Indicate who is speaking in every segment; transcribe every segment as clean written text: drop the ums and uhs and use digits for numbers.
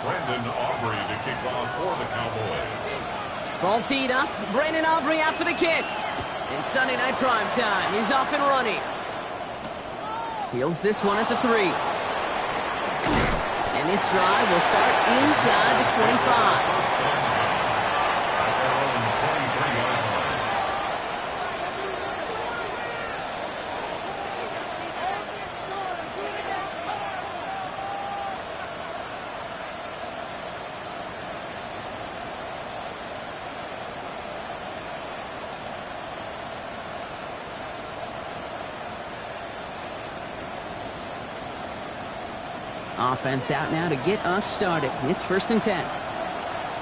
Speaker 1: Aubrey to kick off for the Cowboys.
Speaker 2: Ball teed up. Brandon Aubrey out for the kick. And Sunday night prime time. He's off and running. Fields this one at the 3. And this drive will start inside the 25. Offense out now to get us started. It's 1st and 10.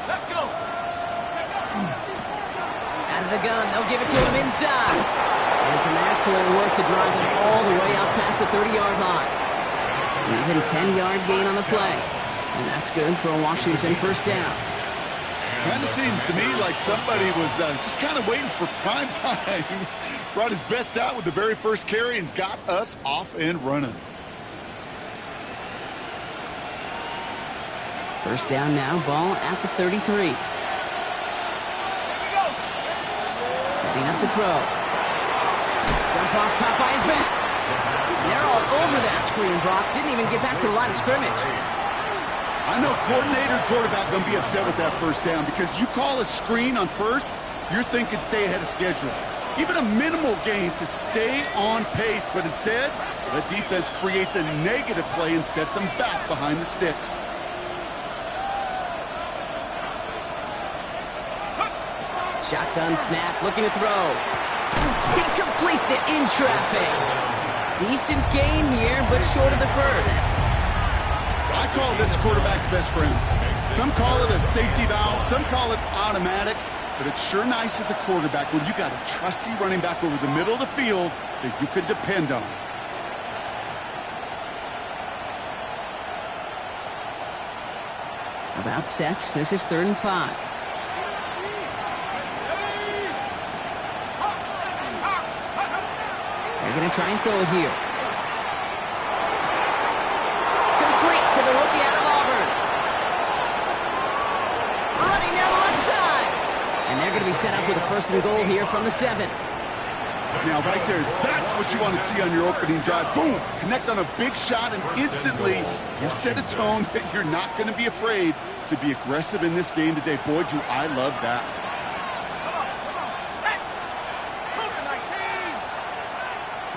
Speaker 3: Let's go.
Speaker 2: Out of the gun, they'll give it to him inside. And some excellent work to drive them all the way out past the 30-yard line. An even 10-yard gain on the play. And that's good for a Washington 1st down.
Speaker 4: Kind of seems to me like somebody was just kind of waiting for prime time. Brought his best out with the very first carry and's got us off and running.
Speaker 2: 1st down now, ball at the 33. Setting up to throw. Jump off, caught by his back. They're all over that screen, Brock. Didn't even get back to the line of scrimmage.
Speaker 4: I know coordinator, quarterback going to be upset with that 1st down because you call a screen on 1st, you're thinking stay ahead of schedule. Even a minimal gain to stay on pace, but instead, the defense creates a negative play and sets them back behind the sticks.
Speaker 2: Shotgun snap, looking to throw. He completes it in traffic. Decent gain here, but short of the 1st.
Speaker 4: I call this quarterback's best friend. Some call it a safety valve, some call it automatic, but it's sure nice as a quarterback when you got a trusty running back over the middle of the field that you can depend on.
Speaker 2: About set. This is 3rd and 5. They're going to try and throw it here. Complete to the rookie out of Auburn. Running down the left side. And they're going to be set up with a 1st and goal here from the 7.
Speaker 4: Now, right there, that's what you want to see on your opening drive. Boom! Connect on a big shot, and instantly you set a tone that you're not going to be afraid to be aggressive in this game today. Boy, do I love that.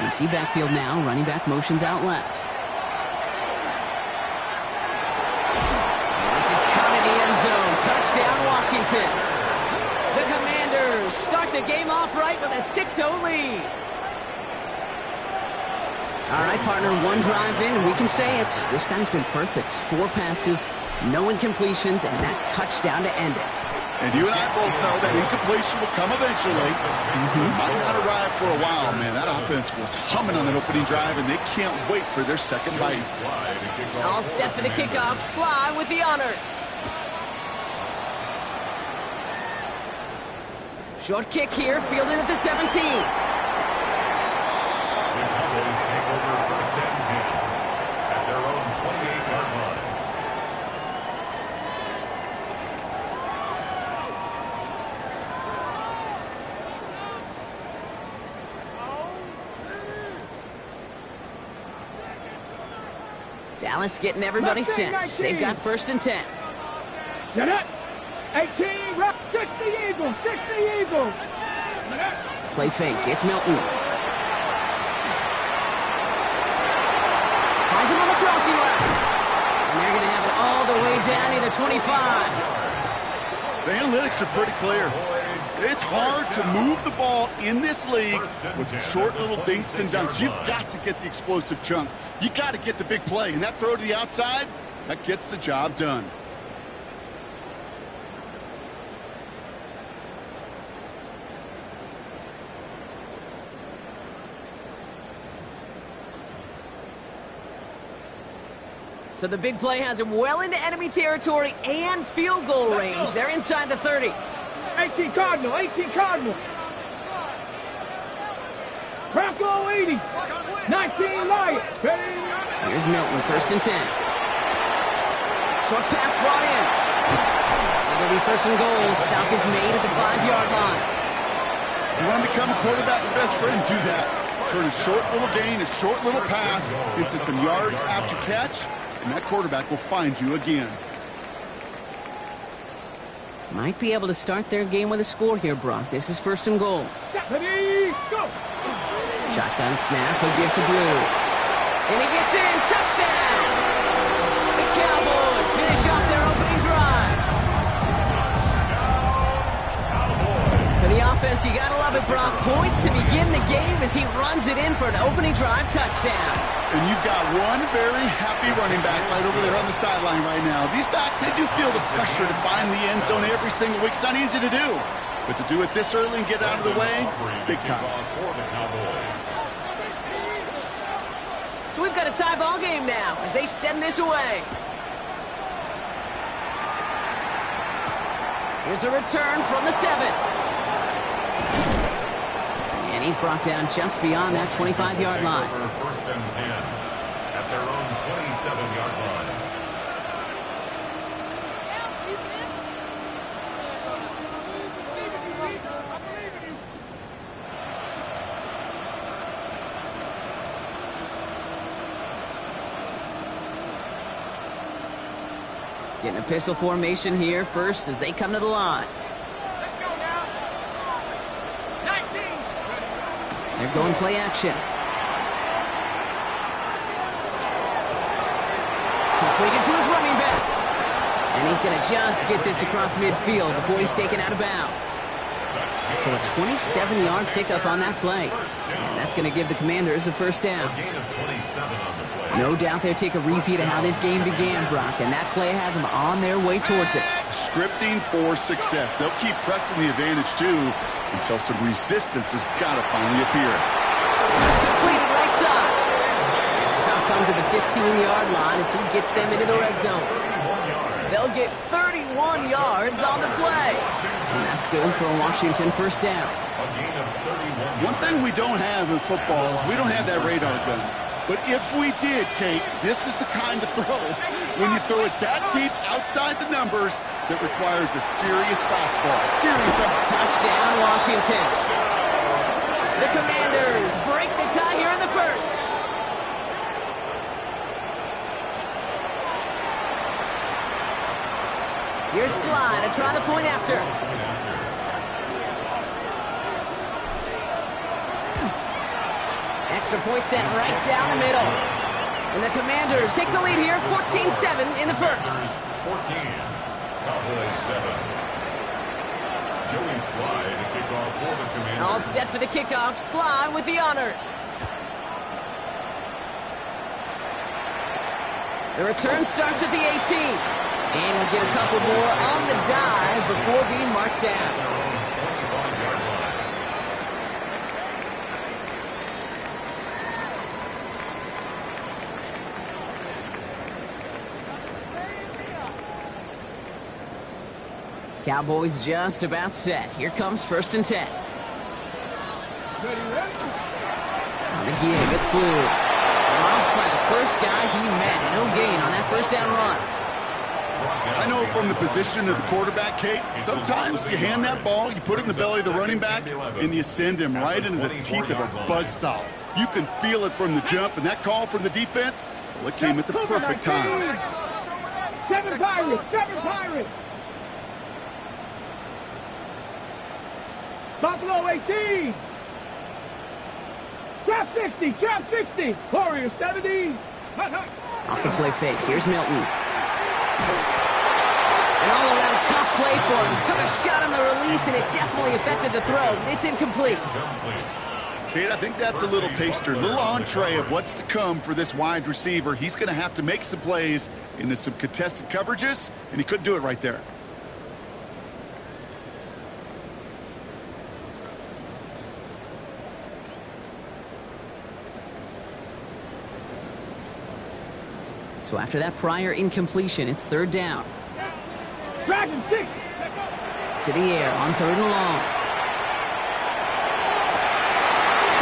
Speaker 2: Empty backfield now. Running back motions out left. This is caught in the end zone. Touchdown, Washington. The Commanders start the game off right with a 6-0 lead. All right, partner, one drive in, and we can say this guy's been perfect. 4 passes, no incompletions, and that touchdown to end it.
Speaker 4: And you and I both know that incompletion will come eventually. Might not arrive for a while, man. That offense was humming on that opening drive, and they can't wait for their 2nd bite.
Speaker 2: All set for the kickoff. Sly with the honors. Short kick here, fielded at the 17.
Speaker 1: The Cowboys take over 1st and 10 at their own 28-yard line.
Speaker 2: Dallas getting everybody set. They've got 1st and 10.
Speaker 3: Get it. 18, rep, 60 Eagles, 60 Eagles.
Speaker 2: Play fake, it's Milton. Finds him on the crossing route. And they're going to have it all the way down near the 25.
Speaker 4: The analytics are pretty clear. It's hard to move the ball in this league with short little dinks and dunks. You've got to get the explosive chunk. You got to get the big play. And that throw to the outside, that gets the job done.
Speaker 2: So the big play has him well into enemy territory and field goal range. They're inside the 30.
Speaker 3: 18 Cardinal, 18 Cardinal. Bronco 80, 19 Lions.
Speaker 2: Here's Milton, 1st and 10. Short pass brought in. It'll be first and goal. Stop is made at the 5-yard line.
Speaker 4: You want to become a quarterback's best friend, do that. Turn a short little gain, a short little pass into some yards after catch, and that quarterback will find you again.
Speaker 2: Might be able to start their game with a score here, Brock. This is first and goal.
Speaker 3: Ready, go!
Speaker 2: Shotgun snap, he'll give to Blue. And he gets in, touchdown! The Cowboys finish off their opening drive. For the offense, you gotta love it, Brock. Points to begin the game as he runs it in for an opening drive touchdown.
Speaker 4: And you've got one very happy running back right over there on the sideline right now. These backs, they do feel the pressure to find the end zone every single week. It's not easy to do. But to do it this early and get out of the way, big time.
Speaker 2: So we've got a tie ball game now as they send this away. Here's a return from the 7. And he's brought down just beyond that 25-yard line.
Speaker 1: First and 10 at their own 27-yard line.
Speaker 2: Getting a pistol formation here first as they come to the line.
Speaker 3: Let's go now. 19.
Speaker 2: They're going play action. Completed to his running back. And he's going to just get this across midfield before he's taken out of bounds. So a 27-yard pickup on that play. And that's going to give the Commanders a first down. No doubt they'll take a repeat of how this game began, Brock, and that play has them on their way towards it.
Speaker 4: Scripting for success. They'll keep pressing the advantage, too, until some resistance has got to finally appear.
Speaker 2: It's completed right side. And the stop comes at the 15-yard line as he gets them into the red zone. They'll get 31 yards on the play. And that's good for a Washington first down.
Speaker 4: One thing we don't have in football is we don't have that radar gun. But if we did, Kate, this is the kind of throw, when you throw it that deep outside the numbers, that requires a serious fastball.
Speaker 2: Touchdown, Washington. The Commanders break the tie here in the first. Here's Slide to try the point after. Extra point set right down the middle. And the Commanders take the lead here, 14-7 in the first.
Speaker 1: 14, Cowboys 7. Joey Slide to kick off for the Commanders.
Speaker 2: All set for the kickoff. Slide with the honors. The return starts at the 18. And he'll get a couple more on the dive before being marked down. Cowboys just about set. Here comes first and 10. On the give, it's Blue. Dropped by the first guy he met. No gain on that first down run.
Speaker 4: I know from the position of the quarterback, Kate, sometimes you hand that ball, you put it in the belly of the running back, and you send him right into the teeth of a buzzsaw. You can feel it from the jump, and that call from the defense, well, it came at the perfect time.
Speaker 3: 7 Pirates, 7 Pirates. Buffalo 18. Trap 60, trap 60. Warriors 70.
Speaker 2: Off the play fake, here's Milton. An all-around tough play for him. Took a shot on the release, and it definitely affected the throw. It's incomplete.
Speaker 4: Kate, I think that's a little taster, a little entree of what's to come for this wide receiver. He's going to have to make some plays into some contested coverages, and he couldn't do it right there.
Speaker 2: So after that prior incompletion, it's third down.
Speaker 3: Dragon 6.
Speaker 2: To the air on third and long.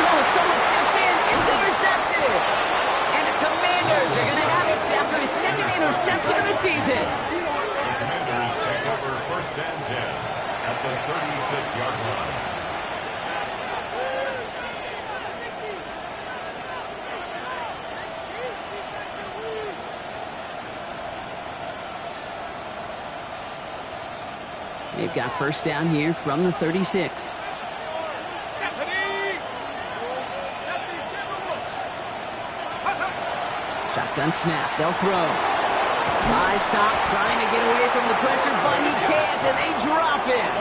Speaker 2: Oh, someone stepped in. It's intercepted. And the Commanders are going to have it after his second interception of the season.
Speaker 1: The Commanders take over 1st and 10 at the 36-yard line.
Speaker 2: They've got 1st down here from the 36. Shotgun snap. They'll throw. High stop, trying to get away from the pressure, but he can't, and they drop it.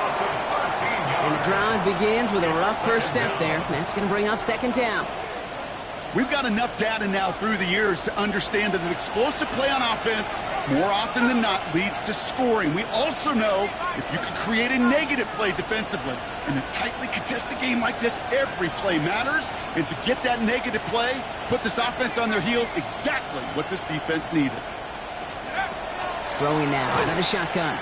Speaker 2: And the drive begins with a rough first step there. That's going to bring up 2nd down.
Speaker 4: We've got enough data now through the years to understand that an explosive play on offense, more often than not, leads to scoring. We also know if you can create a negative play defensively. In a tightly contested game like this, every play matters. And to get that negative play, put this offense on their heels, exactly what this defense needed.
Speaker 2: Throwing now out of the shotgun.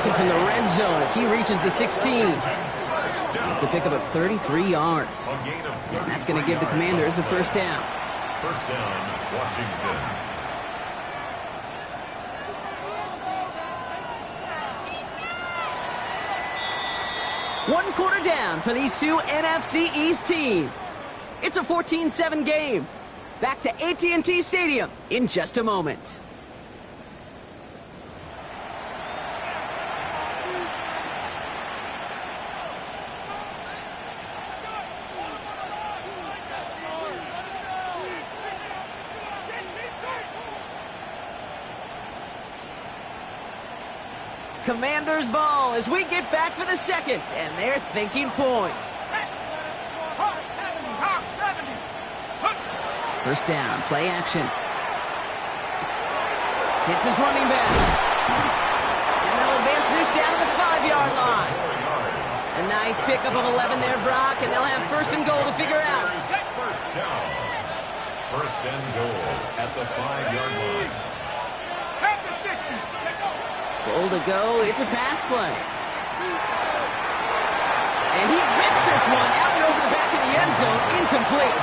Speaker 2: From the red zone as he reaches the 16. It's a pickup of 33 yards. And that's going to give the Commanders a 1st down.
Speaker 1: 1st down, Washington.
Speaker 2: One quarter down for these two NFC East teams. It's a 14-7 game. Back to AT&T Stadium in just a moment. Commanders ball as we get back for the 2nd, and they're thinking points. 1st down, play action. Hits his running back. And they'll advance this down to the 5-yard line. A nice pickup of 11 there, Brock, and they'll have 1st and goal to figure out.
Speaker 1: 1st down. 1st and goal at the 5-yard line.
Speaker 2: Goal to go. It's a pass play. And he rips this one out and over the back of the end zone. Incomplete.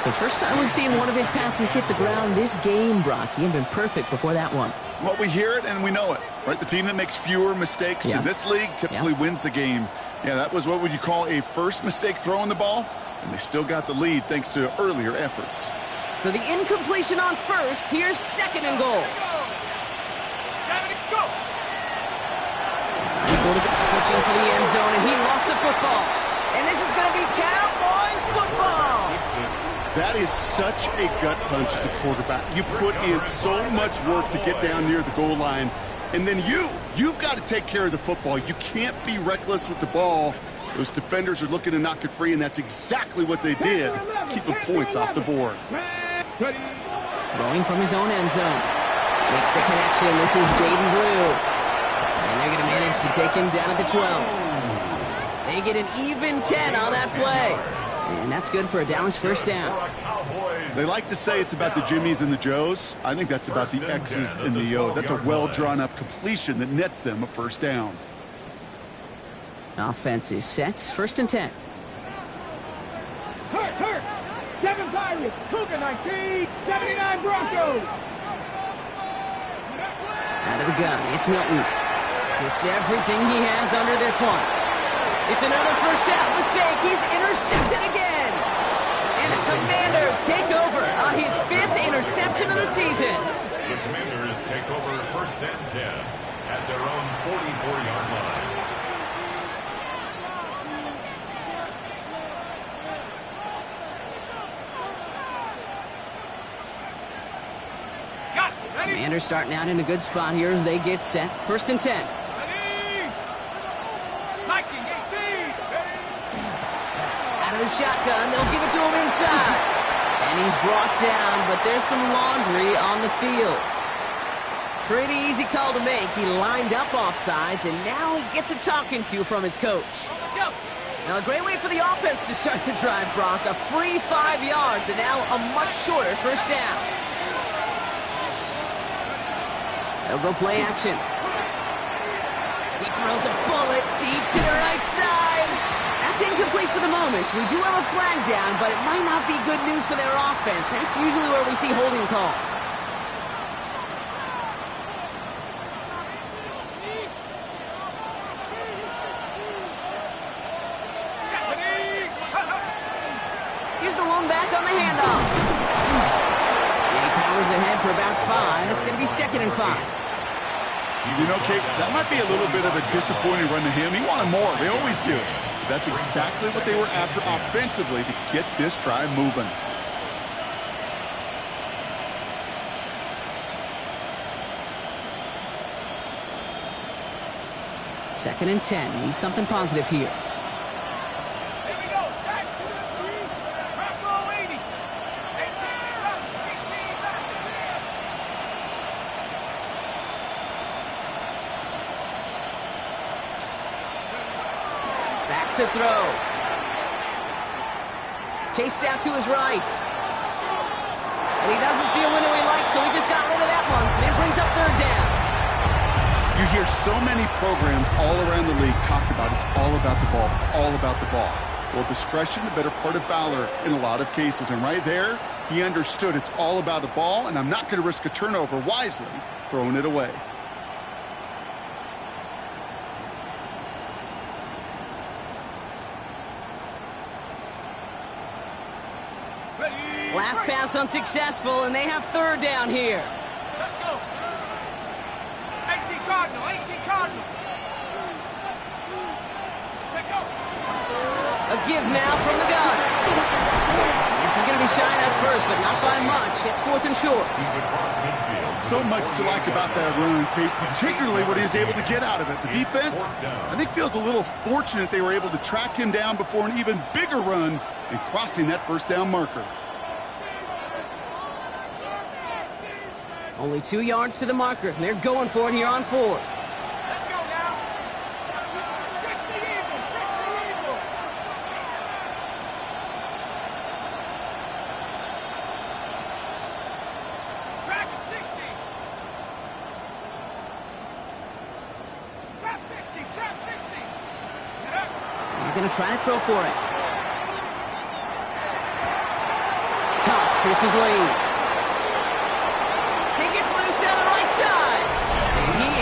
Speaker 2: So first time we've seen one of his passes hit the ground this game, Brock. He had been perfect before that one.
Speaker 4: Well, we hear it and we know it, right? The team that makes fewer mistakes in this league typically wins the game. Yeah, that was what would you call a first mistake throwing the ball, and they still got the lead thanks to earlier efforts.
Speaker 2: So the incompletion on 1st. Here's 2nd and goal. Pushing for the end zone, and he lost the football. And this is going to be Cowboys football.
Speaker 4: That is such a gut punch as a quarterback. You put in so much work to get down near the goal line, and then you've got to take care of the football. You can't be reckless with the ball. Those defenders are looking to knock it free, and that's exactly what they did, keeping points off the board.
Speaker 2: Throwing from his own end zone. Makes the connection. This is Jaden Blue. And they're going to manage to take him down at the 12. They get an even 10 on that play. And that's good for a Dallas 1st down.
Speaker 4: They like to say it's about the Jimmies and the Joes. I think that's about the X's and the O's. That's a well-drawn-up completion that nets them a 1st down.
Speaker 2: Offense is set. 1st and 10.
Speaker 3: Hurt. 7 Pirates. Cougar 19. 79 Broncos.
Speaker 2: Out of the gun. It's Milton. It's everything he has under this one. It's another first half mistake. He's intercepted again. And the Commanders take over on his 5th interception of the season.
Speaker 1: The Commanders take over 1st and 10 at their own 44-yard line.
Speaker 2: Commanders starting out in a good spot here as they get set. 1st and 10. Out of the shotgun, they'll give it to him inside. And he's brought down, but there's some laundry on the field. Pretty easy call to make. He lined up offsides, and now he gets a talking to from his coach. Now a great way for the offense to start the drive, Brock. A free 5 yards, and now a much shorter 1st down. They'll go play action. He throws a bullet deep to the right side. That's It's incomplete for the moment. We do have a flag down, but it might not be good news for their offense. That's usually where we see holding calls. Here's the lone back on the handoff. He powers ahead for about 5. It's going to be 2nd and 5.
Speaker 4: You know, Kate, that might be a little bit of a disappointing run to him. He wanted more. They always do. That's exactly what they were after offensively to get this drive moving.
Speaker 2: Second and 10. Need something positive here. To throw. Chased out to his right. And he doesn't see a window he likes, so he just got rid of that one. And it brings up 3rd down.
Speaker 4: You hear so many programs all around the league talk about it's all about the ball. It's all about the ball. Well, discretion, the better part of valor in a lot of cases. And right there, he understood it's all about the ball, and I'm not going to risk a turnover wisely, throwing it away.
Speaker 2: Last pass unsuccessful, and they have 3rd down here.
Speaker 3: Let's go. 18 Cardinal, 18 Cardinal. Take go.
Speaker 2: A give now from the gun. This is going to be shy at first, but not by much. It's 4th and short.
Speaker 1: He's across midfield.
Speaker 4: So much to like about that run, Kate, particularly what he was able to get out of it. The defense, I think, feels a little fortunate they were able to track him down before an even bigger run and crossing that 1st down marker.
Speaker 2: Only 2 yards to the marker. They're going for it here on 4th.
Speaker 3: Let's go now. 60 Eagles, 60 Eagles. Track it, 60. Trap 60, trap 60. Get up.
Speaker 2: They're going to try to throw for it. Tops, this is Lee.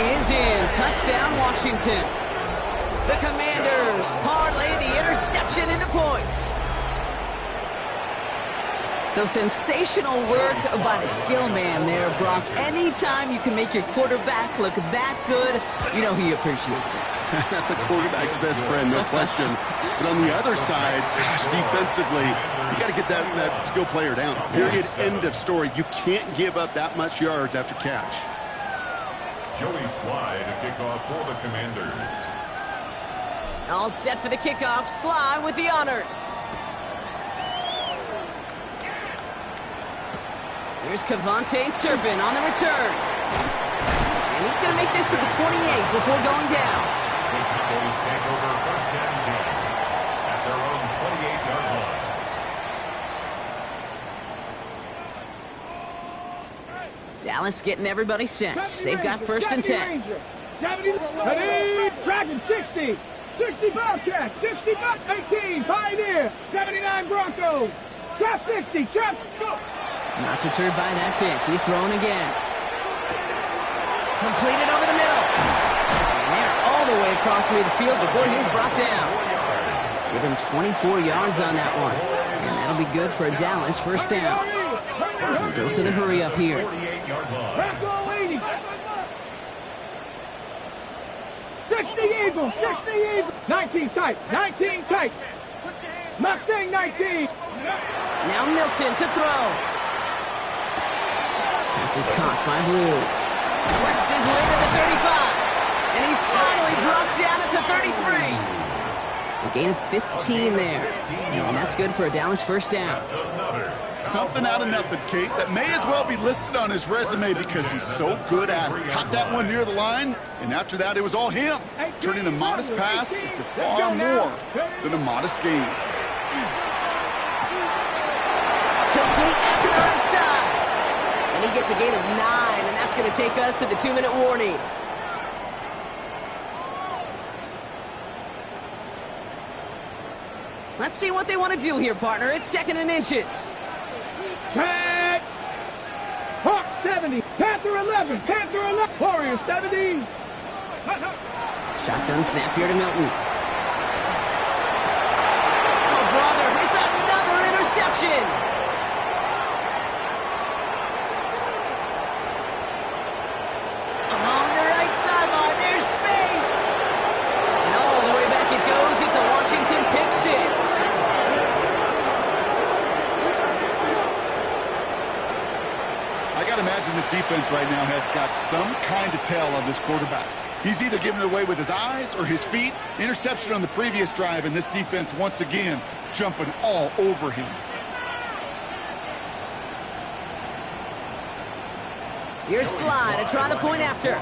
Speaker 2: Is in. Touchdown, Washington. The Commanders parlay the interception into points. So sensational work by the skill man there, Brock. Anytime you can make your quarterback look that good, you know he appreciates it.
Speaker 4: That's a quarterback's best friend, no question. But on the other side, gosh, defensively, you got to get that skill player down. Period. End of story. You can't give up that much yards after catch.
Speaker 1: Joey Slide to kick off for the Commanders.
Speaker 2: All set for the kickoff. Slide with the honors. Here's Cavante Turpin on the return. And he's going to make this to the 28 before going down.
Speaker 1: The Cowboys take over 1st and 10 at their own 28-yard line.
Speaker 2: Dallas getting everybody set. They've got 1st and 10.
Speaker 3: 70, Dragon 60, 60 Bobcat, 60 18 Pioneer, 79 Broncos, trap 60, trap go.
Speaker 2: Not deterred by that pick. He's throwing again. Completed over the middle. And they're all the way across midfield before he was brought down. Give him 24 yards on that one. And that'll be good for a Dallas 1st down. Dose of the hurry up here.
Speaker 3: 60 Eagles, 60 Eagles. 19 tight, 19 tight. Mustang 19.
Speaker 2: Now Milton to throw. This is caught by Blue. Works his way to the 35. And he's finally brought down at the 33. A gain of 15 there. And that's good for a Dallas 1st down.
Speaker 4: Something out of nothing, Kate, that may as well be listed on his resume because he's so good at it. Caught that one near the line, and after that, it was all him. Turning a modest pass into far more than a modest gain.
Speaker 2: Complete out to the right side. And he gets a gain of 9, and that's going to take us to the 2-minute warning. Let's see what they want to do here, partner. It's 2nd and inches.
Speaker 3: Check. Hawk 70. Panther 11. Panther 11. Warrior 70.
Speaker 2: Shotgun snap here to Milton. Oh, brother, it's another interception. Along the right sideline, there's space. And all the way back it goes. It's a Washington pick 6.
Speaker 4: I got to imagine this defense right now has got some kind of tell on this quarterback. He's either giving it away with his eyes or his feet. Interception on the previous drive, and this defense once again jumping all over him.
Speaker 2: Here's Slide to try the point after.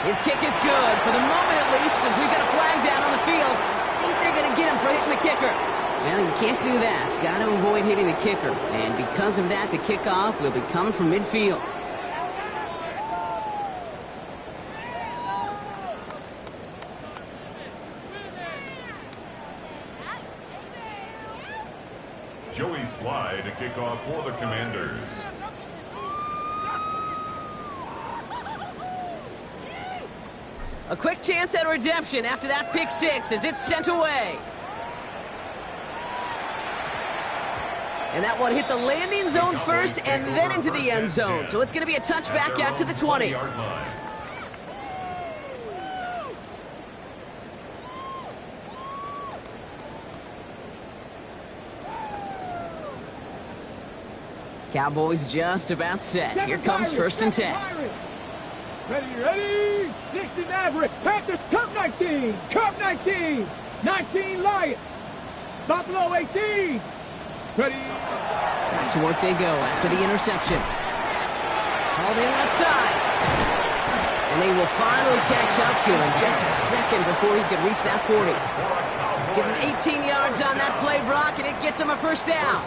Speaker 2: His kick is good, for the moment at least, as we've got a flag down on the field. I think they're going to get him for hitting the kicker. Well, you can't do that. Got to avoid hitting the kicker. And because of that, the kickoff will be coming from midfield.
Speaker 1: Joey Slide to kick off for the Commanders.
Speaker 2: A quick chance at redemption after that pick 6 as it's sent away. And that one hit the landing zone first and then into the end zone. So it's going to be a touchback out to the 20. Cowboys just about set. Here comes 1st and 10.
Speaker 3: Ready. 60 Maverick. Panthers. Cup 19. Cup 19. 19 Lions. Buffalo 18. Ready.
Speaker 2: Back to work they go after the interception. Hauled in left side. And they will finally catch up to him just a second before he could reach that 40. Give him 18 yards on that play, Brock, and it gets him a 1st down.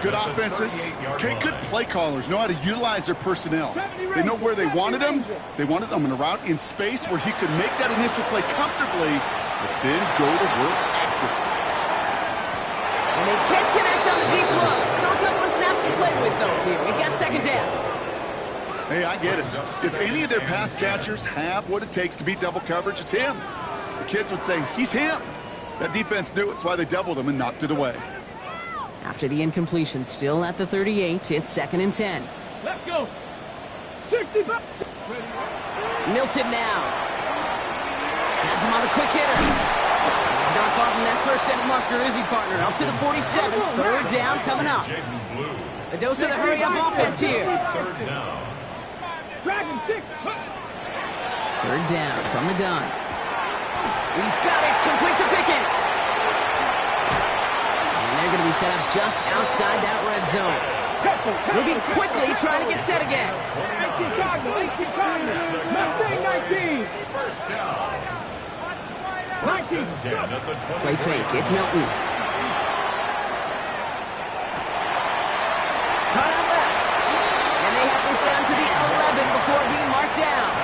Speaker 4: Good offenses. Okay, good play callers know how to utilize their personnel. They know where they wanted him. They wanted him in a route in space where he could make that initial play comfortably, but then go to work after it.
Speaker 2: And they can't connect on the deep look. Still a couple of snaps to play with, though, here. We've got 2nd down.
Speaker 4: Hey, I get it. If any of their pass catchers have what it takes to beat double coverage, it's him. The kids would say, he's him. That defense knew it. That's why they doubled him and knocked it away.
Speaker 2: After the incompletion, still at the 38, it's 2nd and 10.
Speaker 3: Let's go. 65.
Speaker 2: Milton now. Has him on the quick hitter. He's not far from that 1st down marker, is he, partner? Up to the 47. 3rd down coming up. A dose of the hurry-up offense here.
Speaker 3: Dragon 6.
Speaker 2: 3rd down from the gun. He's got it. Complete to Pickens. And they're going to be set up just outside that red zone. Moving quickly, trying to get set again.
Speaker 3: 18 Cardinal. 18 Cardinal. Mustang 19. 19.
Speaker 2: Play fake. It's Milton. Cut out left. And they have this down to the 11 before being marked down.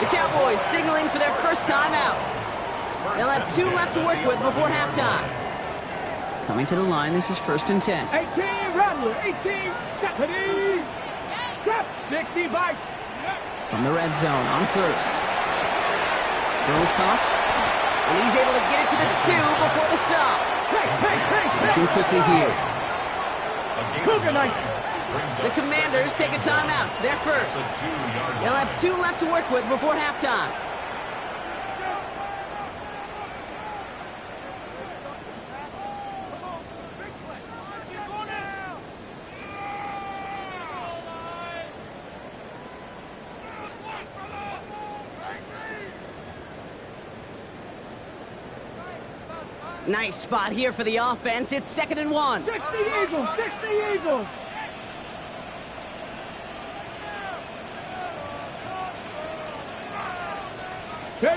Speaker 2: The Cowboys signaling for their 1st time out. They'll have 2 left to work with before halftime. Coming to the line, this is 1st and 10.
Speaker 3: 18 Rattler. 18 Stephanie. Step 60 by.
Speaker 2: From the red zone on 1st. Bill's caught. And he's able to get it to the 2 before the stop. Looking quickly here. The Commanders take a timeout. They're 1st. They'll have 2 left to work with before halftime. Nice spot here for the offense. It's 2nd and 1.
Speaker 3: 60 Eagles. 60 Eagles.
Speaker 2: He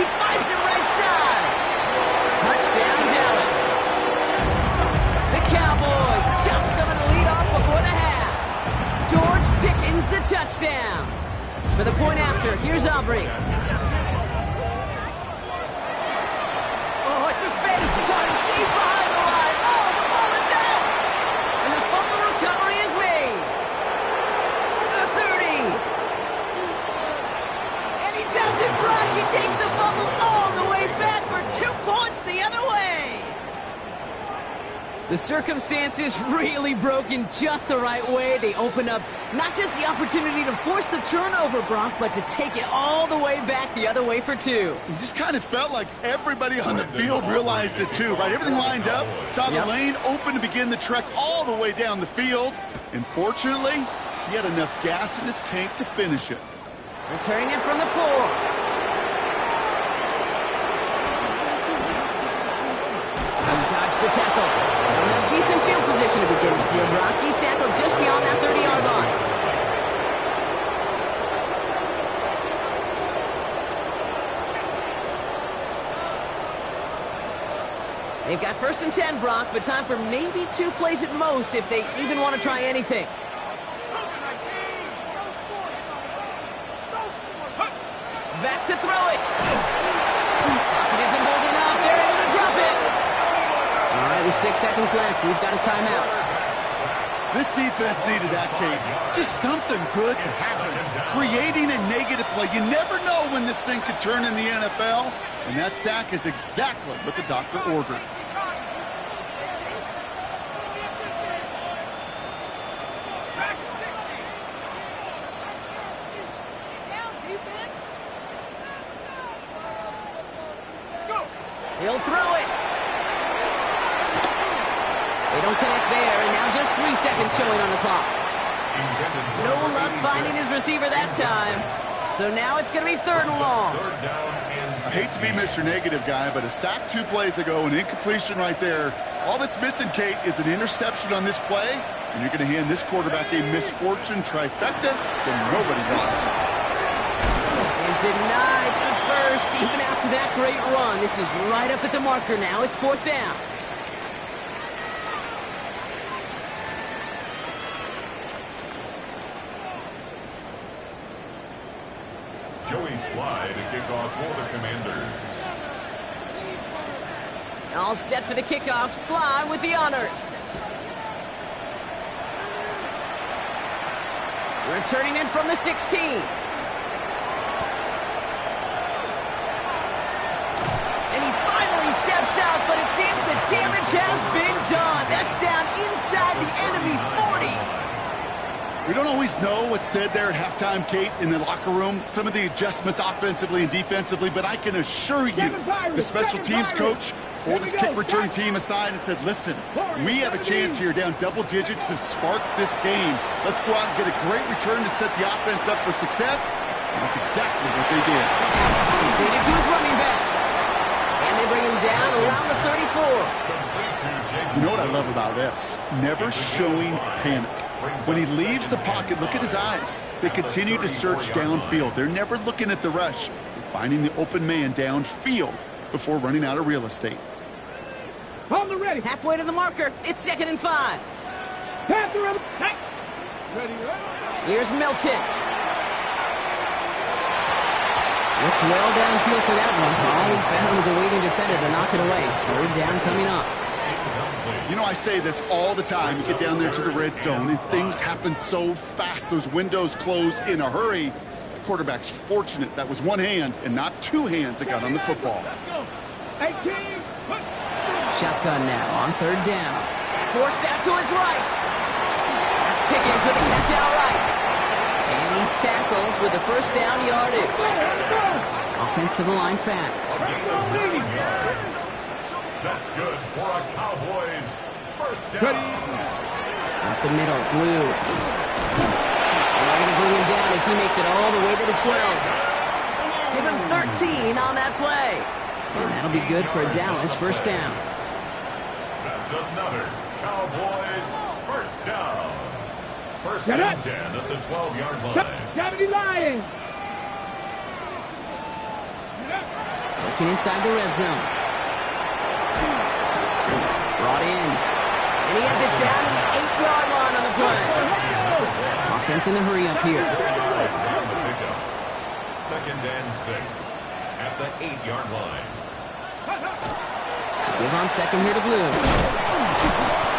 Speaker 2: finds it right side. Touchdown, Dallas. The Cowboys chop some of the lead off before the half. George Pickens, the touchdown. For the point after, here's Aubrey. Oh, it's a fake. Caught him deep behind the line. Oh, the ball is out. And the fumble recovery is made. The 30. And he does it, Brock. He takes the fumble all the way back for 2 points the other way. The circumstances really broke in just the right way. They opened up not just the opportunity to force the turnover, Brock, but to take it all the way back the other way for 2.
Speaker 4: You just kind of felt like everybody on the field realized it too, right? Everything lined up, saw the lane open to begin the trek all the way down the field. And fortunately, he had enough gas in his tank to finish it.
Speaker 2: Returning it from the 4. Dodge the tackle. They'll have decent field position to begin with here, Brock. He's tackled just beyond that 30-yard line. They've got 1st and 10, Brock, but time for maybe 2 plays at most if they even want to try anything. Back to throw it. Pocket isn't holding up. They're able to drop it. All right, with 6 seconds left, we've got a timeout.
Speaker 4: This defense needed that, Kate. Just something good to happen. Creating a negative play. You never know when this thing could turn in the NFL, and that sack is exactly what the doctor ordered.
Speaker 2: He'll throw it. They don't connect there, and now just 3 seconds showing on the clock. No luck finding his receiver that time. So now it's going to be 3rd and long.
Speaker 4: I hate to be Mr. Negative guy, but a sack 2 plays ago, an incompletion right there. All that's missing, Kate, is an interception on this play, and you're going to hand this quarterback a misfortune trifecta that nobody wants.
Speaker 2: And denied the first, even after that great run. This is right up at the marker now. It's 4th down.
Speaker 1: Joey Slye to kick off for the Commanders.
Speaker 2: All set for the kickoff. Slye with the honors. Returning in from the 16. And he finally steps out, but it seems the damage has been done. That's down inside the enemy 40.
Speaker 4: We don't always know what's said there at halftime, Kate, in the locker room. Some of the adjustments offensively and defensively, but I can assure you the special teams coach pulled his kick return team aside and said, listen, we have a chance here down double digits to spark this game. Let's go out and get a great return to set the offense up for success. And that's exactly what they did.
Speaker 2: Completed to his running back. And they bring him down around the 34.
Speaker 4: You know what I love about this? Never showing panic. When he leaves the pocket, look at his eyes. They continue to search downfield. They're never looking at the rush. They're finding the open man downfield before running out of real estate.
Speaker 3: On the ready.
Speaker 2: Halfway to the marker. It's 2nd and 5.
Speaker 3: Pass the ready. Ready.
Speaker 2: Here's Milton. Looked well downfield for that one. All he found was a waiting defender to knock it away. 3rd down coming up.
Speaker 4: You know, I say this all the time. You get down there to the red zone, and things happen so fast. Those windows close in a hurry. The quarterback's fortunate that was one hand and not 2 hands that got on the football.
Speaker 3: 18.
Speaker 2: Shotgun now on 3rd down. Forced out to his right. That's Pickens with a catch out right. And he's tackled with the 1st down yardage. Offense to the line fast.
Speaker 1: That's good for a Cowboys 1st down.
Speaker 2: Up the middle, Blue. And they're going to bring him down as he makes it all the way to the 12. Give him 13 on that play. And that'll be good for a Dallas 1st down.
Speaker 1: That's another Cowboys 1st down. 1st and 10 at the 12-yard line.
Speaker 3: Gravity Lions.
Speaker 2: Looking inside the red zone. Brought in. And he has it down to the 8-yard line on the play. Offense in the hurry up here.
Speaker 1: and 6 at the 8-yard line.
Speaker 2: Give on second here to Blue.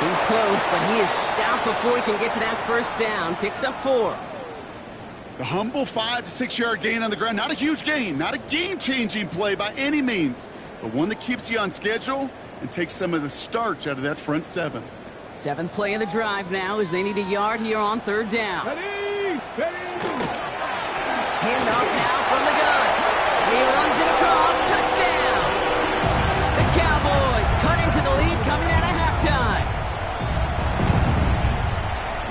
Speaker 2: He's close, but he is stopped before he can get to that first down. Picks up 4.
Speaker 4: The humble 5 to 6 yard gain on the ground. Not a huge gain, not a game-changing play by any means, but one that keeps you on schedule and takes some of the starch out of that front 7.
Speaker 2: 7th play of the drive now as they need a yard here on 3rd down. Hand off now from the gun. He runs it across. Touchdown. The Cowboys cut into the lead coming out of halftime.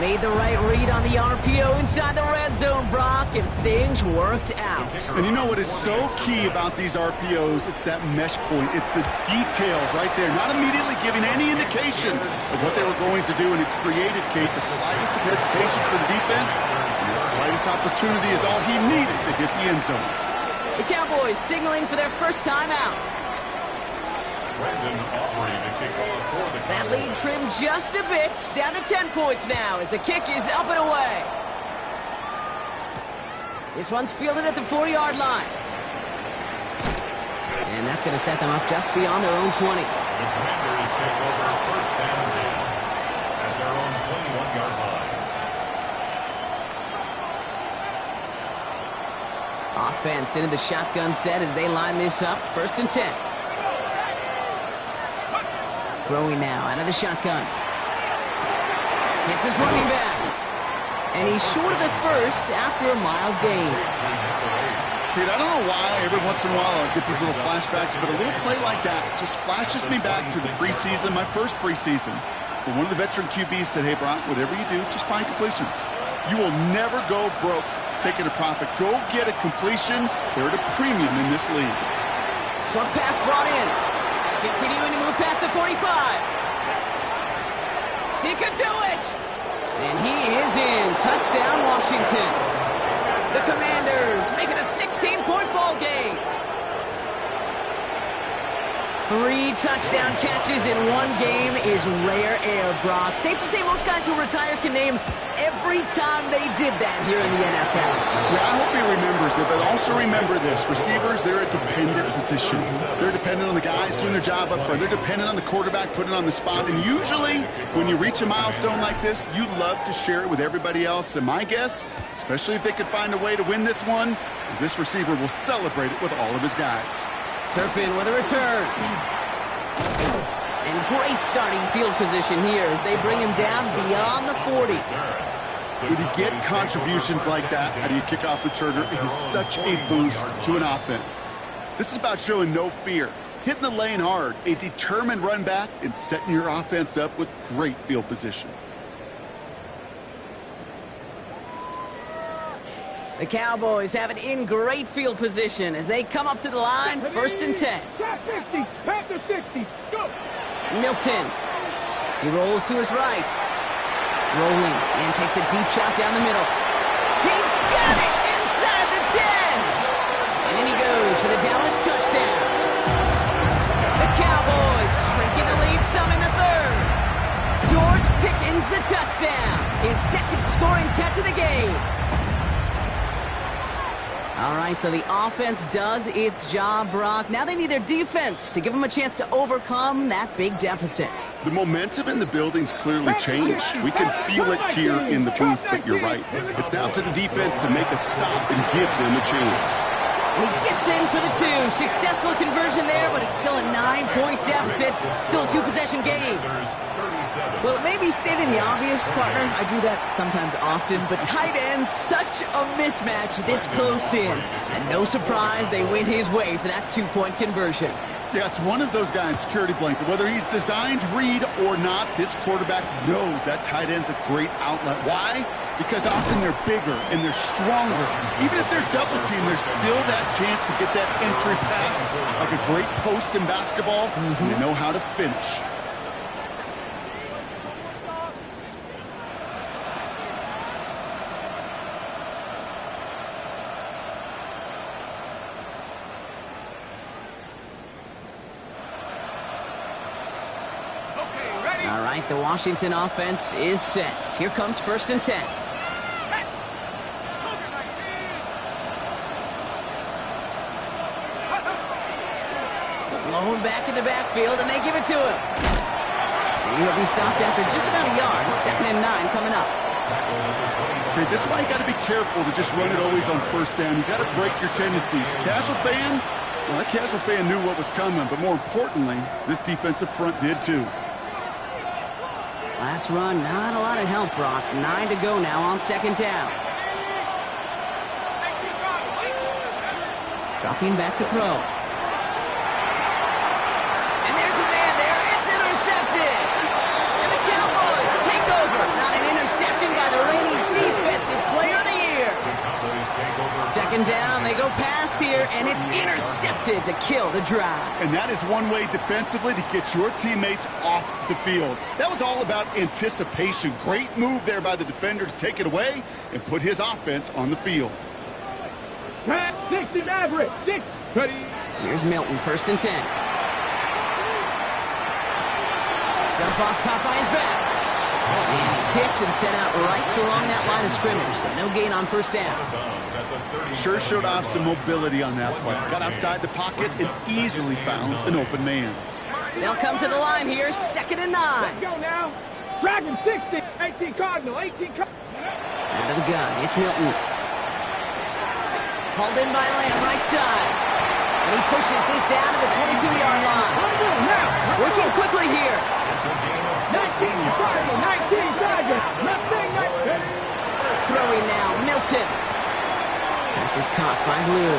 Speaker 2: Made the right read on the RPO inside the red zone, Brock, and things worked out.
Speaker 4: And you know what is so key about these RPOs? It's that mesh point. It's the details right there. Not immediately giving any indication of what they were going to do, and it created, Kate, the slightest hesitation for the defense. And that slightest opportunity is all he needed to hit the end zone.
Speaker 2: The Cowboys signaling for their first time out. That lead trimmed just a bit, down to 10 points now as the kick is up and away. This one's fielded at the 4-yard line. And that's going to set them up just beyond their own 20.
Speaker 1: The Commanders take over first and 10 at their own 21-yard line.
Speaker 2: Offense into the shotgun set as they line this up. 1st and 10. Throwing now out of the shotgun. Hits his running back. And he's short of the first after a mild gain.
Speaker 4: Kate, I don't know why every once in a while I'll get these little flashbacks, but a little play like that just flashes me back to the preseason, my first preseason. But one of the veteran QBs said, hey, Brock, whatever you do, just find completions. You will never go broke taking a profit. Go get a completion. They're at a premium in this league.
Speaker 2: Short pass brought in. Continuing to move past the 45. He could do it. And he is in. Touchdown, Washington. The Commanders make it a 16-point ball game. 3 touchdown catches in one game is rare air, Brock. Safe to say most guys who retire can name every time they did that here in the NFL.
Speaker 4: Yeah, I hope he remembers it, but also remember this. Receivers, they're a dependent position. They're dependent on the guys doing their job up front. They're dependent on the quarterback putting on the spot. And usually, when you reach a milestone like this, you love to share it with everybody else. And my guess, especially if they could find a way to win this one, is this receiver will celebrate it with all of his guys.
Speaker 2: Turpin with a return. And great starting field position here as they bring him down beyond the 40.
Speaker 4: When you get contributions like that out of your kickoff returner, it is such a boost to an offense. This is about showing no fear, hitting the lane hard, a determined run back, and setting your offense up with great field position.
Speaker 2: The Cowboys have it in great field position as they come up to the line, 1st and 10.
Speaker 3: Past the 60, go!
Speaker 2: Milton. He rolls to his right. Rolling and takes a deep shot down the middle. He's got it inside the 10. And in he goes for the Dallas touchdown. The Cowboys shrinking the lead some in the 3rd. George Pickens the touchdown. His 2nd scoring catch of the game. All right, so the offense does its job, Brock. Now they need their defense to give them a chance to overcome that big deficit.
Speaker 4: The momentum in the building's clearly changed. We can feel it here in the booth, but you're right. It's now to the defense to make a stop and give them a chance.
Speaker 2: He gets in for the 2. Successful conversion there, but it's still a 9-point deficit. Still a 2-possession game. Well, it may be stating the obvious, partner. I do that sometimes often, but tight ends, such a mismatch this close in. And no surprise, they went his way for that 2-point conversion.
Speaker 4: Yeah, it's one of those guys, security blanket. Whether he's designed read or not, this quarterback knows that tight end's a great outlet. Why? Because often they're bigger and they're stronger. Even if they're double teamed, there's still that chance to get that entry pass, like a great post in basketball, and they know how to finish.
Speaker 2: All right, the Washington offense is set. Here comes 1st and 10. back in the backfield, and they give it to him. And he'll be stopped after just about a yard. 2nd and 9 coming up.
Speaker 4: Okay, this is why you got to be careful to just run it always on first down. You got to break your tendencies. Casual fan, well, that casual fan knew what was coming, but more importantly, this defensive front did too.
Speaker 2: Last run, not a lot of help, Brock. 9 to go now on 2nd down. Dropping back to throw. And there's a man there. It's intercepted. And the Cowboys take over. Not an interception by the reigning defensive player of the year. 2nd down, they go pass here, and it's intercepted to kill the drive.
Speaker 4: And that is one way defensively to get your teammates off the field. That was all about anticipation. Great move there by the defender to take it away and put his offense on the field.
Speaker 3: 60 Maverick, 6, ready.
Speaker 2: Here's Milton, 1st and 10. Dump off caught by his back. And he's hit and sent out right along that line of scrimmage. So no gain on 1st down.
Speaker 4: Sure showed off some mobility on that play. Got outside the pocket and easily found an open man.
Speaker 2: They'll come to the line here, 2nd and 9.
Speaker 3: Let's go now. Dragon 60, 18 Cardinal, 18 Cardinal.
Speaker 2: Out of the gun, it's Milton. Hauled in by Lamb, right side. And he pushes this down to the 22-yard line. Working quickly here.
Speaker 3: 19 Cardinal, 19 Dragon. Nothing.
Speaker 2: Throwing now, Milton. This is caught by Blue.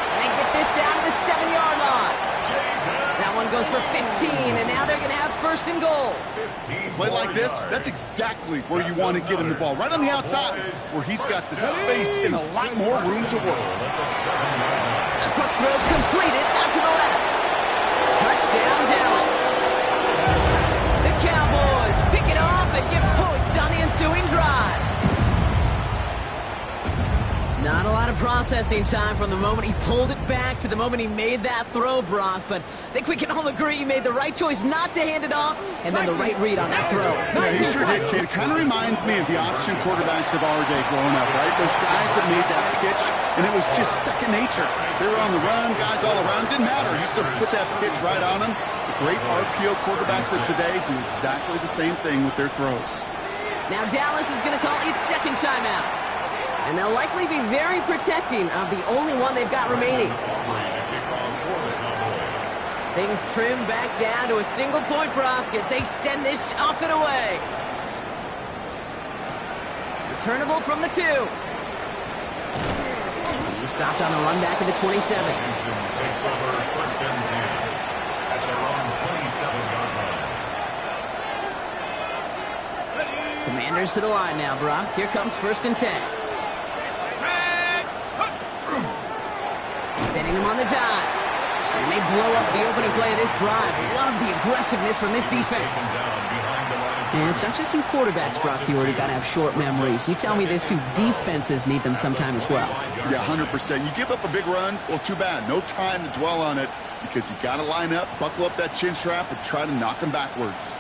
Speaker 2: And they get this down to the 7-yard line. That one goes for 15, and now they're going to have 1st and goal.
Speaker 4: Play like this, that's exactly where you want to get him the ball. Right on the outside, where he's got the space and a lot more room to work.
Speaker 2: A quick throw completed out to the left. Touchdown, Dallas. The Cowboys pick it off and get points on the ensuing drive. Not a lot of processing time from the moment he pulled it back to the moment he made that throw, Brock. But I think we can all agree he made the right choice not to hand it off, and then the right read on that throw.
Speaker 4: Yeah, he sure did, kid. It kind of reminds me of the option quarterbacks of our day growing up, right? Those guys that made that pitch, and it was just second nature. They were on the run, guys all around. Didn't matter. He's going to put that pitch right on him. The great RPO quarterbacks of today do exactly the same thing with their throws.
Speaker 2: Now Dallas is going to call its 2nd timeout. And they'll likely be very protecting of the only one they've got remaining. Things trim back down to a single point, Brock, as they send this off and away. Returnable from the 2. He stopped on the run back at the 27.
Speaker 1: Takes over 1st and 10 at their own 27-yard line.
Speaker 2: Commanders to the line now, Brock. Here comes 1st and 10. Sending him on the dive. And they blow up the opening play of this drive. Love the aggressiveness from this defense. And it's not just some quarterbacks, Brock. You already got to have short memories. You tell me this too. Defenses need them sometime as well.
Speaker 4: Yeah, 100%. You give up a big run, well, too bad. No time to dwell on it because you got to line up, buckle up that chin strap, and try to knock them backwards.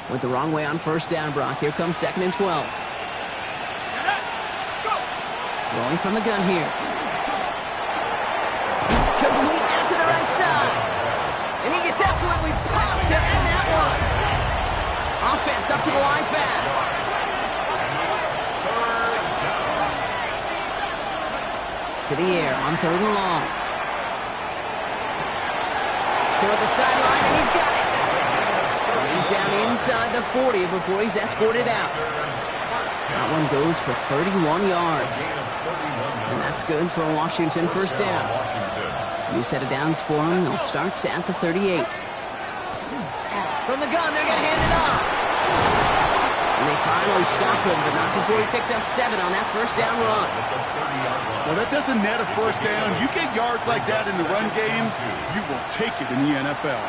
Speaker 2: Went the wrong way on 1st down, Brock. Here comes 2nd and 12. Rolling from the gun here. Complete out to the right side. And he gets absolutely popped to end that one. Offense up to the line fast. To the air on 3rd and long. Toward the sideline, and he's got it. And he's down inside the 40 before he's escorted out. That one goes for 31 yards. And that's good for a Washington 1st down. New set of downs for him. They'll start at the 38. From the gun, they're going to hand it off. And they finally stop him, but not before he picked up 7 on that 1st down run.
Speaker 4: Well, that doesn't net a 1st down. You get yards like that in the run game, you will take it in the NFL.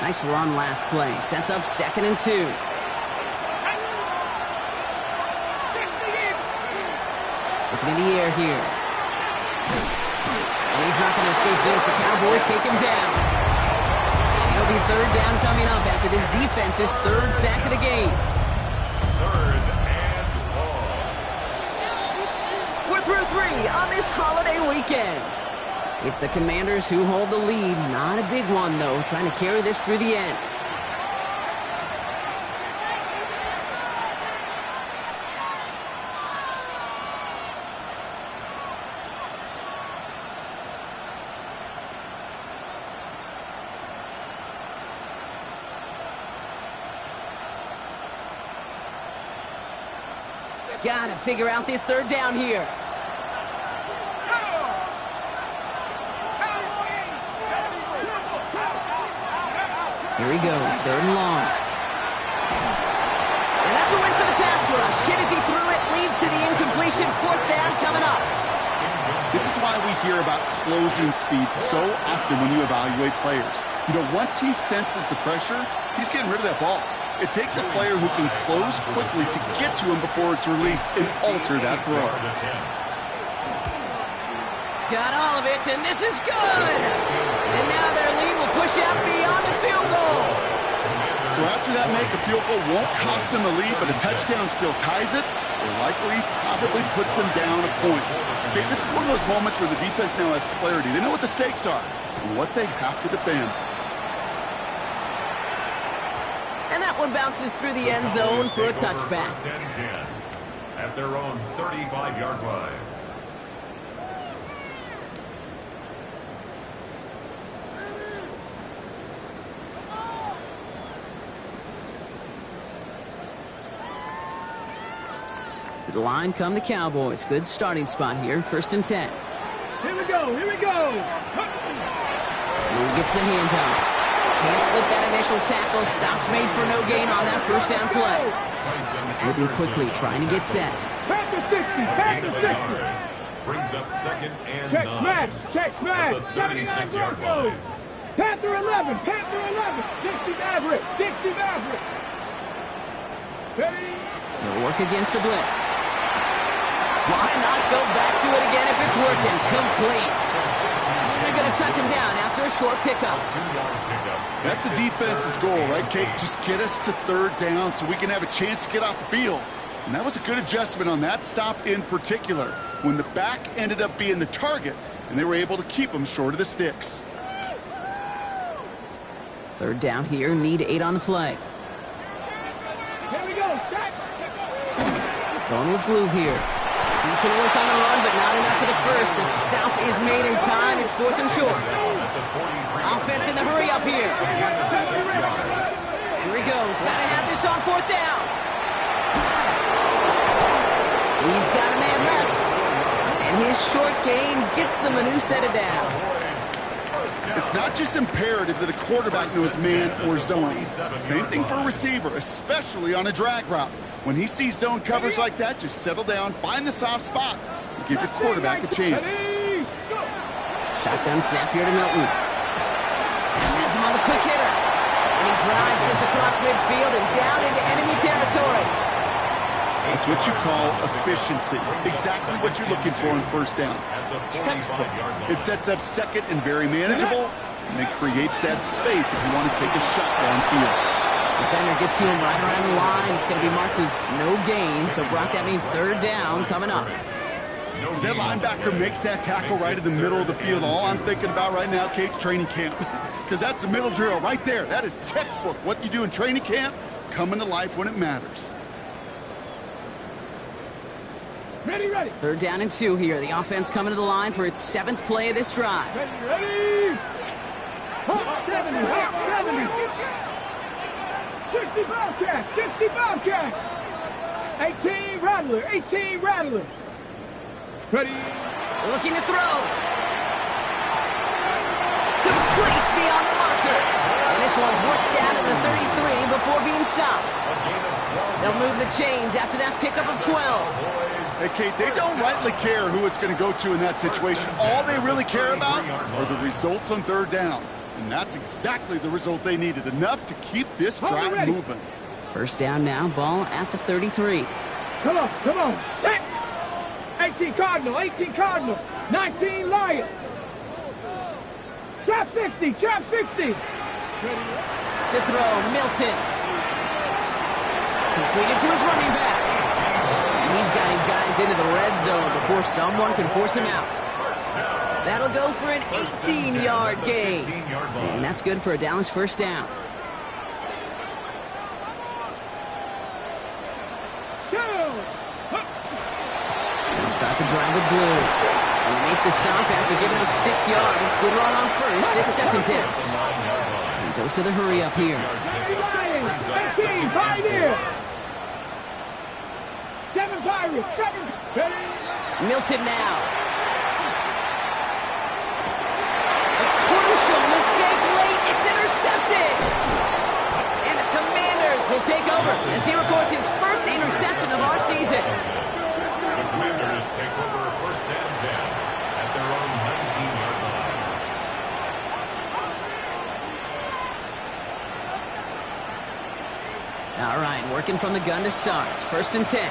Speaker 2: Nice run last play. Sets up 2nd and 2. Looking in the air here. And he's not going to escape this. The Cowboys take him down. And it'll be 3rd down coming up after this defense's 3rd sack of the game.
Speaker 1: 3rd and long.
Speaker 2: through 3 on this holiday weekend. It's the Commanders who hold the lead. Not a big one, though, trying to carry this through the end. Gotta figure out this third down here. Here he goes, 3rd and long. And that's a win for the pass rush. Hit as he threw it, leads to the incompletion. 4th down coming up.
Speaker 4: This is why we hear about closing speed so often when you evaluate players. You know, once he senses the pressure, he's getting rid of that ball. It takes a player who can close quickly to get to him before it's released and alter that throw.
Speaker 2: Got all of it, and this is good! And now their lead will push out beyond the field goal.
Speaker 4: So after that make, a field goal won't cost them the lead, but a touchdown still ties it, or likely probably puts them down a point. Okay, this is one of those moments where the defense now has clarity. They know what the stakes are and what they have to defend.
Speaker 2: And that one bounces through the end zone for a touchback.
Speaker 1: At their own 35-yard line.
Speaker 2: To the line come the Cowboys. Good starting spot here. 1st and 10.
Speaker 3: Here we go, here we go.
Speaker 2: He gets the handoff. Can't slip that initial tackle. Stops made for no gain on that 1st down play. Moving quickly, trying to get set.
Speaker 3: Panther 60, Panther 60.
Speaker 1: Brings up 2nd and 9.
Speaker 3: Check smash.
Speaker 1: At the 36-yard line.
Speaker 3: Panther 11, Panther 11. Dixie Maverick, Dixie Maverick. Ready?
Speaker 2: They'll work against the blitz. Why not go back to it again if it's working? Complete. And they're going to touch him down after a short pickup.
Speaker 4: That's a defense's goal, right, Kate? Just get us to 3rd down so we can have a chance to get off the field. And that was a good adjustment on that stop in particular, when the back ended up being the target, and they were able to keep him short of the sticks.
Speaker 2: 3rd down here, need 8 on the play.
Speaker 3: Here we go, check.
Speaker 2: Going with blue here. Decent work on the run, but not enough for the first. The stop is made in time. It's 4th and short. Offense in the hurry up here. Here he goes. Got to have this on 4th down. He's got a man left. And his short gain gets them a new set of downs.
Speaker 4: It's not just imperative that a quarterback knows man or zone. Same thing for a receiver, especially on a drag route. When he sees zone coverage like that, just settle down, find the soft spot, and give your quarterback a chance.
Speaker 2: Shotgun snap here to Milton. Has him on the quick hitter. And he drives this across midfield and down into enemy territory.
Speaker 4: That's what you call efficiency. Exactly what you're looking for in 1st down. Textbook. It sets up 2nd and very manageable, and then creates that space if you want to take a shot downfield.
Speaker 2: Defender gets to him right around the line. It's going to be marked as no gain. So, Brock, that means 3rd down coming up.
Speaker 4: As that linebacker makes that tackle right in the middle of the field, all I'm thinking about right now, Kate's training camp. Because that's the middle drill right there. That is textbook. What you do in training camp, coming to life when it matters.
Speaker 3: Ready.
Speaker 2: 3rd down and 2 here. The offense coming to the line for its 7th play of this drive.
Speaker 3: Ready. Hop 70, hop 70. 60 Bobcats, 60 Bobcats. 18 Rattler, 18 Rattler. Ready.
Speaker 2: Looking to throw. Complete beyond the marker. And this one's worked down to the 33 before being stopped. They'll move the chains after that pickup of 12.
Speaker 4: Hey, Kate, they don't rightly care who it's going to go to in that situation. All they really care about are the results on 3rd down. And that's exactly the result they needed. Enough to keep this drive moving.
Speaker 2: 1st down now, ball at the 33.
Speaker 3: Come on. Set. 18 Cardinal, 19 Lion. Trap 60.
Speaker 2: To throw, Milton. Completed to his running back. And he's got his guys into the red zone before someone can force him out. That'll go for an 18-yard gain. And that's good for a Dallas first down. They'll start the drive with blue. And they make the stop after giving up 6 yards. Good run on first. It's second down. And dose of the hurry up here.
Speaker 3: 18, Pioneer. 7 Pirates, 7.
Speaker 2: Milton now. A crucial mistake late. It's intercepted. And the Commanders will take over as he records his first interception of our season.
Speaker 1: The Commanders take over first and 10 at their own 19-yard line.
Speaker 2: All right, working from the gun to start. First and 10.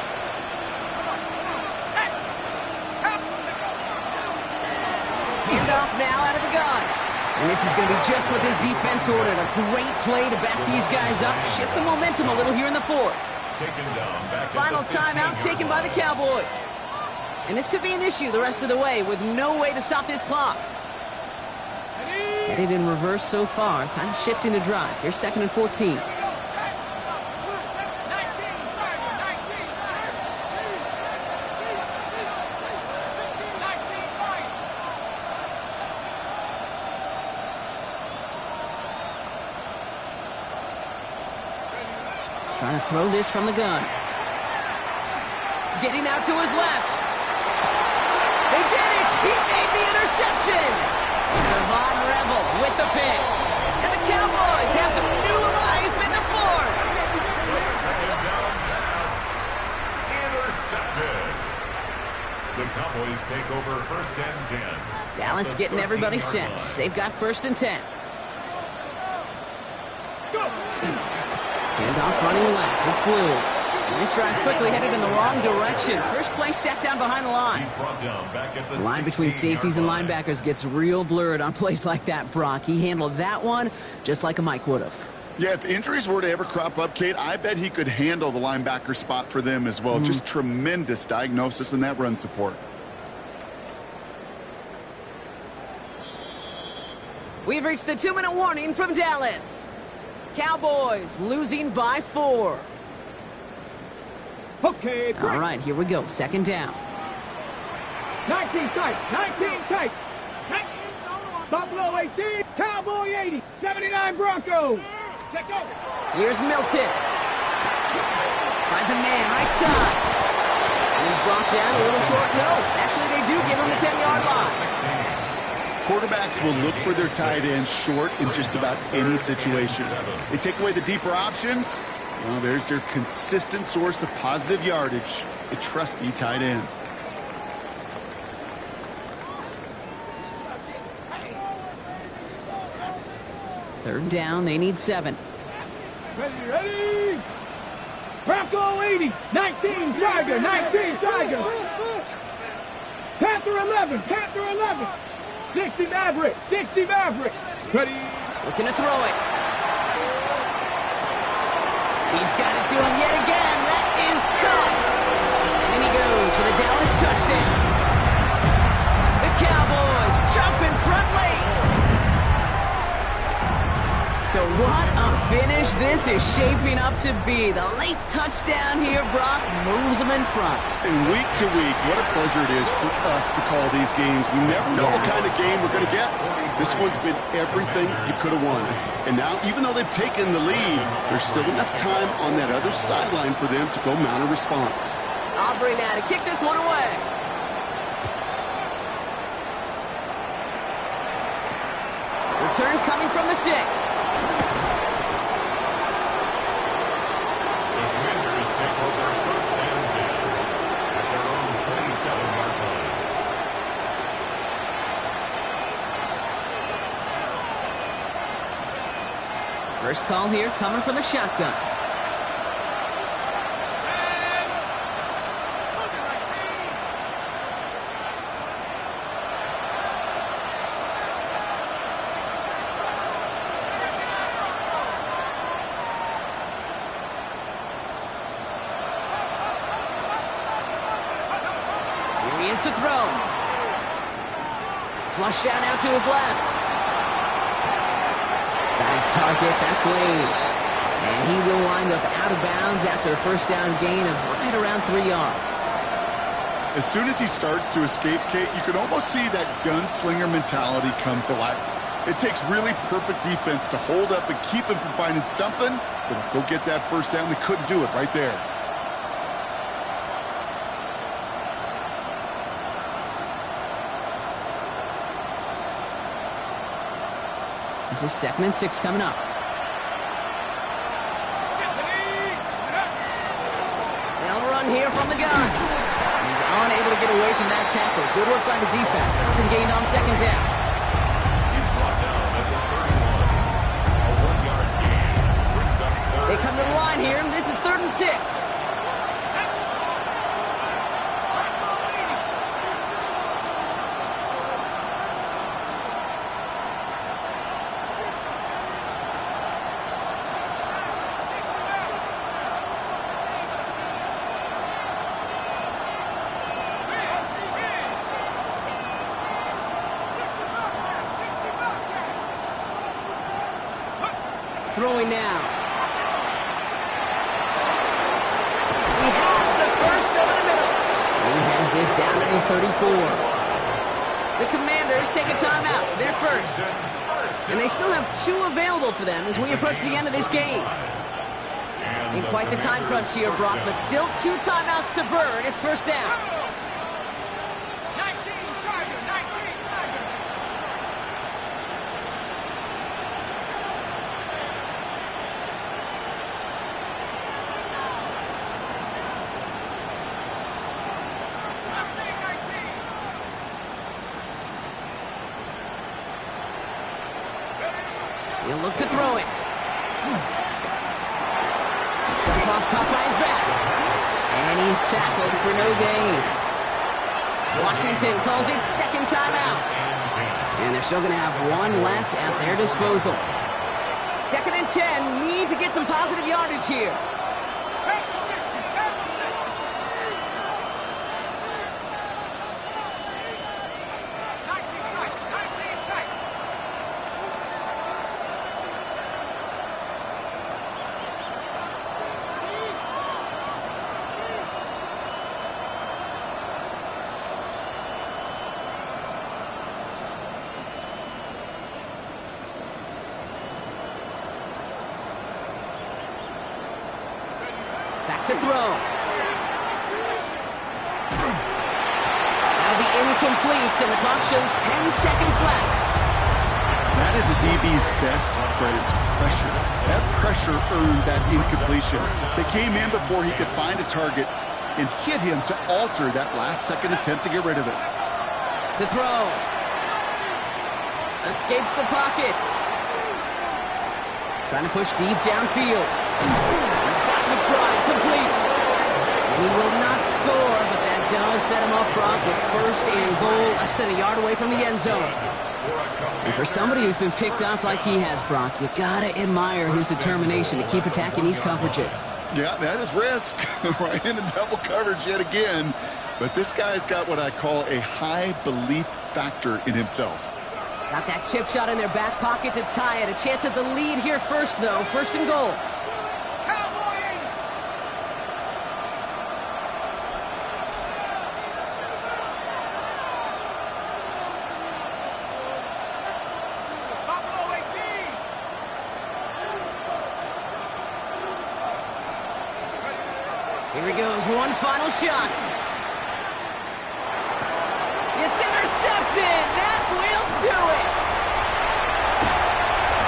Speaker 2: Handoff now out of the gun. And this is going to be just what this defense ordered. A great play to back these guys up. Shift the momentum a little here in the fourth.
Speaker 1: Taken down back
Speaker 2: Final timeout taken by the Cowboys. And this could be an issue the rest of the way with no way to stop this clock. Headed in reverse so far. Time to shift into drive. Here's second and 14. Trying to throw this from the gun. Getting out to his left. They did it! He made the interception! Savon Rebel with the pick. And the Cowboys have some new life in the fourth.
Speaker 1: Second down pass. Intercepted. The Cowboys take over first and 10.
Speaker 2: Dallas getting everybody set. They've got first and 10. Handoff running left. It's blue. And this drive's quickly headed in the wrong direction. First play set down behind the line.
Speaker 1: He's brought down back at the
Speaker 2: line between
Speaker 1: 16-yard
Speaker 2: safeties and
Speaker 1: line.
Speaker 2: linebackers gets real blurred on plays like that, Brock. He handled that one just like a Mike would have.
Speaker 4: Yeah, if injuries were to ever crop up, Kate, I bet he could handle the linebacker spot for them as well. Just tremendous diagnosis in that run support.
Speaker 2: We've reached the 2-minute warning from Dallas. Cowboys losing by 4.
Speaker 3: Okay,
Speaker 2: All right, here we go. Second down.
Speaker 3: 19 tight, 19 tight. Buffalo 18, Cowboy 80, 79 Broncos. Check over.
Speaker 2: Here's Milton. Finds a man right side. And he's brought down a little short. No, actually they do give him the 10-yard line.
Speaker 4: Quarterbacks will look for their tight ends short in just about any situation. They take away the deeper options. Well, there's their consistent source of positive yardage, a trusty tight end.
Speaker 2: Third down, they need 7.
Speaker 3: Ready. Bronco 80, 19 Tiger, 19 Tiger. Panther 11, Panther 11. 60 Maverick, 60 Maverick. Ready.
Speaker 2: Looking to throw it. He's got it to him yet again. That is caught. And then he goes for the Dallas touchdown. The Cowboys jump in front late. So what a finish this is shaping up to be. The late touchdown here, Brock, moves them in front.
Speaker 4: And week to week, what a pleasure it is for us to call these games. We never know what kind of game we're going to get. This one's been everything you could have wanted. And now, even though they've taken the lead, there's still enough time on that other sideline for them to go mount a response.
Speaker 2: Aubrey now to kick this one away. Return coming from the 6.
Speaker 1: The Commanders take over first and 10 at their own 27-yard line.
Speaker 2: First call here coming from the shotgun. goes to throw. Flush out now to his left. Got his target, that's Lane. And he will wind up out of bounds after a first down gain of right around 3 yards.
Speaker 4: As soon as he starts to escape, Kate, you can almost see that gunslinger mentality come to life. It takes really perfect defense to hold up and keep him from finding something, but go get that first down. They couldn't do it right there.
Speaker 2: This is 2nd and 6 coming up. They'll run here from the gun. He's unable to get away from that tackle. Good work by the defense. Nothing gained on 2nd down.
Speaker 1: He's brought down at the 31. A 1-yard gain brings up 3rd.
Speaker 2: They come to the line here, and this is 3rd and 6. Throwing now. He has the first over the middle. He has this down at the 34. The Commanders take a timeout. They're first. And they still have 2 available for them as we approach the end of this game. In quite the time crunch here, Brock, but still 2 timeouts to burn. It's first down.
Speaker 3: 19, Tiger, 19, Tiger.
Speaker 2: He'll look to throw it. Off caught by his back. And he's tackled for no gain. Washington calls it 2nd timeout. And they're still going to have 1 left at their disposal. 2nd and 10. Need to get some positive yardage here. Back to throw. That'll be incomplete, and the clock shows 10 seconds left.
Speaker 4: That is a DB's best friend, pressure. That pressure earned that incompletion. They came in before he could find a target and hit him to alter that last-second attempt to get rid of it.
Speaker 2: To throw. Escapes the pocket. Trying to push deep downfield. He's got McBride complete. And he will not score, but that does set him up, Brock, with 1st and goal, less than a yard away from the end zone. And for somebody who's been picked off like he has, Brock, you gotta admire his determination to keep attacking these coverages.
Speaker 4: Yeah, that is risk. Right into double coverage yet again. But this guy's got what I call a high belief factor in himself.
Speaker 2: Got that chip shot in their back pocket to tie it. A chance at the lead here first, though. 1st and goal. Here he goes, one final shot. It's intercepted. That will do it.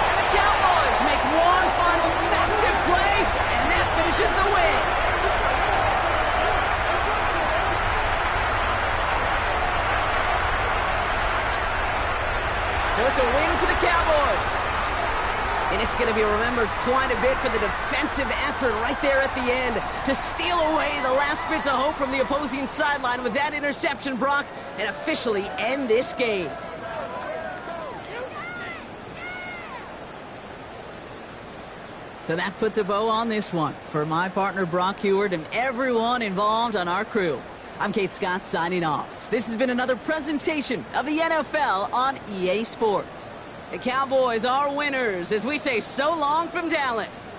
Speaker 2: And the Cowboys make one final massive play, and that finishes the win. So it's a win for the Cowboys. And it's going to be remembered quite a bit for the defensive effort right there at the end to steal away the last bits of hope from the opposing sideline with that interception, Brock, and officially end this game. So that puts a bow on this one for my partner Brock Heward and everyone involved on our crew. I'm Kate Scott signing off. This has been another presentation of the NFL on EA Sports. The Cowboys are winners as we say so long from Dallas.